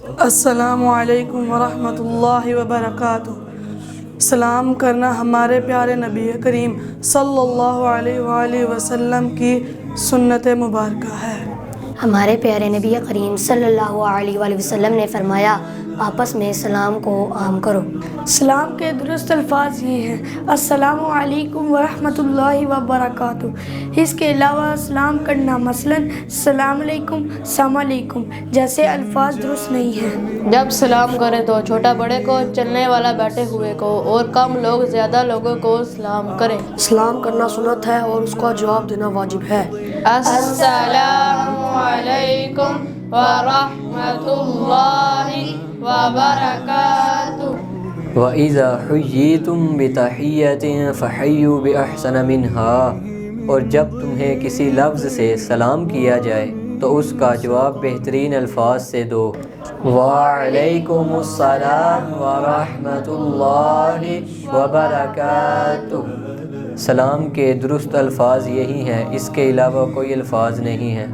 السلام علیکم ورحمۃ اللہ وبرکاتہ۔ سلام کرنا ہمارے پیارے نبی کریم صلی اللہ علیہ وآلہ وسلم کی سنت مبارکہ ہے۔ ہمارے پیارے نبی کریم صلی اللہ علیہ وآلہ وسلم نے فرمایا، آپس میں سلام کو عام کرو۔ سلام کے درست الفاظ یہ ہیں: السلام علیکم ورحمۃ اللہ وبرکاتہ۔ اس کے علاوہ سلام کرنا مثلاً السلام علیکم، السلام علیکم جیسے الفاظ درست نہیں ہیں۔ جب سلام کرے تو چھوٹا بڑے کو، چلنے والا بیٹھے ہوئے کو، اور کم لوگ زیادہ لوگوں کو سلام کریں۔ سلام کرنا سنت ہے اور اس کا جواب دینا واجب ہے۔ السلام علیکم ورحمۃ اللہ وبرکاتہ۔ وَإِذَا حُيِّيتُم بِتَحِيَّةٍ فَحَيُّوا بِأَحْسَنَ مِنْهَا، اور جب تمہیں کسی لفظ سے سلام کیا جائے تو اس کا جواب بہترین الفاظ سے دو۔ وَعَلَيْكُمُ السَّلَامُ وَرَحْمَةُ اللَّهِ وَبَرَكَاتُهُ۔ سلام کے درست الفاظ یہی ہیں، اس کے علاوہ کوئی الفاظ نہیں ہیں۔